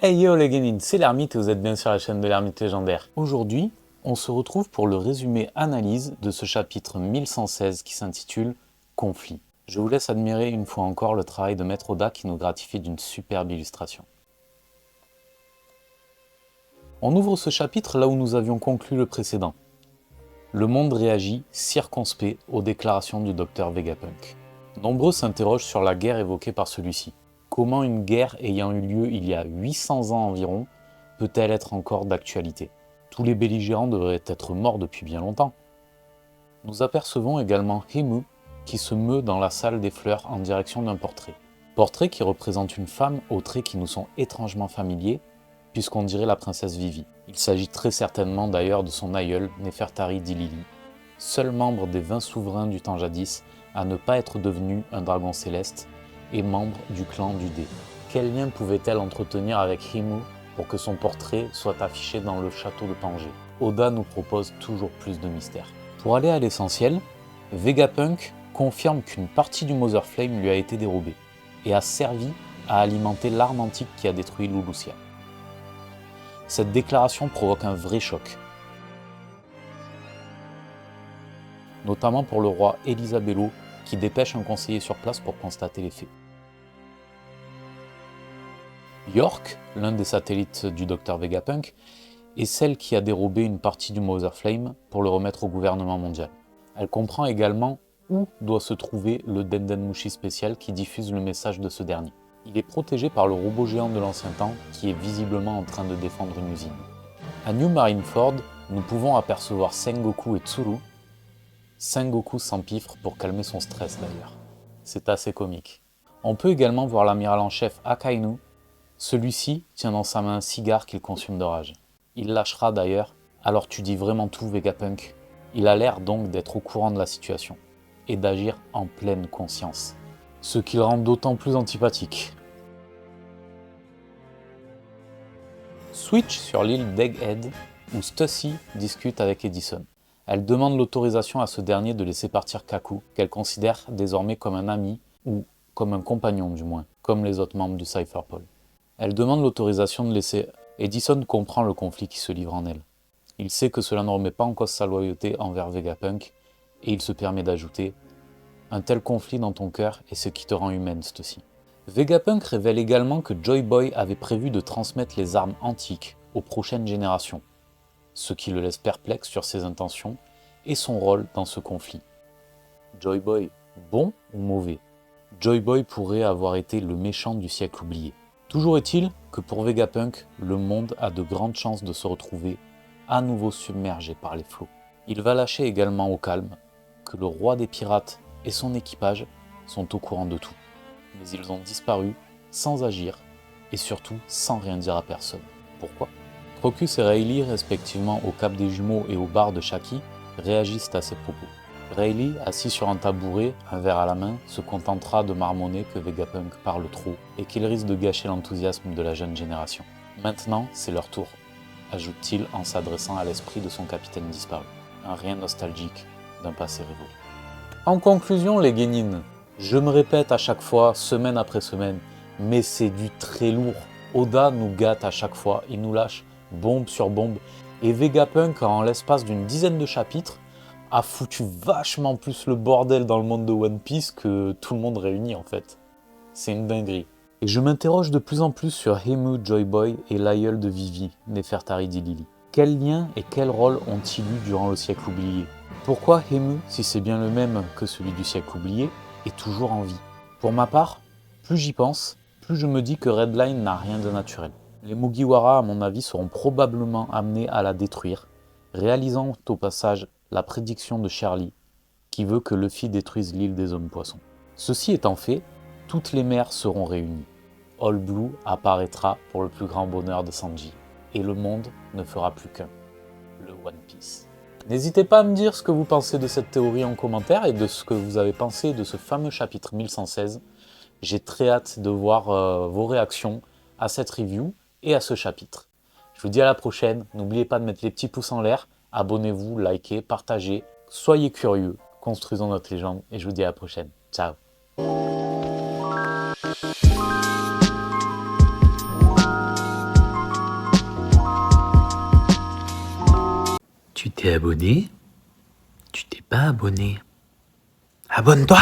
Hey yo les Genin, c'est l'Ermite et vous êtes bien sur la chaîne de l'Ermite Légendaire. Aujourd'hui, on se retrouve pour le résumé analyse de ce chapitre 1116 qui s'intitule Conflit. Je vous laisse admirer une fois encore le travail de Maître Oda qui nous gratifie d'une superbe illustration. On ouvre ce chapitre là où nous avions conclu le précédent. Le monde réagit circonspect aux déclarations du docteur Vegapunk. Nombreux s'interrogent sur la guerre évoquée par celui-ci. Comment une guerre ayant eu lieu il y a 800 ans environ peut-elle être encore d'actualité? Tous les belligérants devraient être morts depuis bien longtemps. Nous apercevons également Himu qui se meut dans la salle des fleurs en direction d'un portrait. Portrait qui représente une femme aux traits qui nous sont étrangement familiers, puisqu'on dirait la princesse Vivi. Il s'agit très certainement d'ailleurs de son aïeul, Nefertari Dilili, seul membre des 20 souverains du temps jadis à ne pas être devenu un dragon céleste, et membre du clan du Dé. Quel lien pouvait-elle entretenir avec Himu pour que son portrait soit affiché dans le château de Pangée? Oda nous propose toujours plus de mystères. Pour aller à l'essentiel, Vegapunk confirme qu'une partie du Mother Flame lui a été dérobée et a servi à alimenter l'arme antique qui a détruit Lulusia. Cette déclaration provoque un vrai choc, notamment pour le roi Elisabello qui dépêche un conseiller sur place pour constater les faits. York, l'un des satellites du docteur Vegapunk, est celle qui a dérobé une partie du Mother Flame pour le remettre au gouvernement mondial. Elle comprend également où doit se trouver le Dendenmushi spécial qui diffuse le message de ce dernier. Il est protégé par le robot géant de l'ancien temps qui est visiblement en train de défendre une usine. À New Marineford, nous pouvons apercevoir Sengoku et Tsuru. Sengoku s'empiffre pour calmer son stress d'ailleurs. C'est assez comique. On peut également voir l'amiral en chef Akainu. Celui-ci tient dans sa main un cigare qu'il consume de rage. Il lâchera d'ailleurs « Alors tu dis vraiment tout Vegapunk ?» Il a l'air donc d'être au courant de la situation et d'agir en pleine conscience. Ce qui le rend d'autant plus antipathique. Switch sur l'île d'Egghead où Stussy discute avec Edison. Elle demande l'autorisation à ce dernier de laisser partir Kaku, qu'elle considère désormais comme un ami, ou comme un compagnon du moins, comme les autres membres du Cypherpole. Elle demande l'autorisation de laisser. Edison comprend le conflit qui se livre en elle. Il sait que cela ne remet pas en cause sa loyauté envers Vegapunk, et il se permet d'ajouter « Un tel conflit dans ton cœur est ce qui te rend humaine, Stussy ». Vegapunk révèle également que Joy Boy avait prévu de transmettre les armes antiques aux prochaines générations, ce qui le laisse perplexe sur ses intentions et son rôle dans ce conflit. Joy Boy, bon ou mauvais? Joy Boy pourrait avoir été le méchant du siècle oublié. Toujours est-il que pour Vegapunk, le monde a de grandes chances de se retrouver à nouveau submergé par les flots. Il va lâcher également au calme que le roi des pirates et son équipage sont au courant de tout. Mais ils ont disparu sans agir et surtout sans rien dire à personne. Pourquoi? Crocus et Rayleigh, respectivement au Cap des Jumeaux et au bar de Shaki, réagissent à ces propos. Rayleigh, assis sur un tabouret, un verre à la main, se contentera de marmonner que Vegapunk parle trop et qu'il risque de gâcher l'enthousiasme de la jeune génération. Maintenant, c'est leur tour, ajoute-t-il en s'adressant à l'esprit de son capitaine disparu. Un rien nostalgique d'un passé révolu. En conclusion, les Genin, je me répète à chaque fois, semaine après semaine, mais c'est du très lourd. Oda nous gâte à chaque fois, il nous lâche bombe sur bombe, et Vegapunk, en l'espace d'une dizaine de chapitres, a foutu vachement plus le bordel dans le monde de One Piece que tout le monde réuni en fait. C'est une dinguerie. Et je m'interroge de plus en plus sur Himu, Joy Boy et l'aïeul de Vivi, Nefertari Dilili. Quel lien et quel rôle ont-ils eu durant le siècle oublié? Pourquoi Himu, si c'est bien le même que celui du siècle oublié, est toujours en vie? Pour ma part, plus j'y pense, plus je me dis que Redline n'a rien de naturel. Les Mugiwara, à mon avis, seront probablement amenés à la détruire, réalisant au passage la prédiction de Charlie, qui veut que Luffy détruise l'île des hommes-poissons. Ceci étant fait, toutes les mers seront réunies. All Blue apparaîtra pour le plus grand bonheur de Sanji, et le monde ne fera plus qu'un, le One Piece. N'hésitez pas à me dire ce que vous pensez de cette théorie en commentaire et de ce que vous avez pensé de ce fameux chapitre 1116. J'ai très hâte de voir vos réactions à cette review et à ce chapitre. Je vous dis à la prochaine, n'oubliez pas de mettre les petits pouces en l'air, abonnez-vous, likez, partagez, soyez curieux, construisons notre légende et je vous dis à la prochaine. Ciao. T'es abonné? Tu t'es pas abonné? Abonne-toi!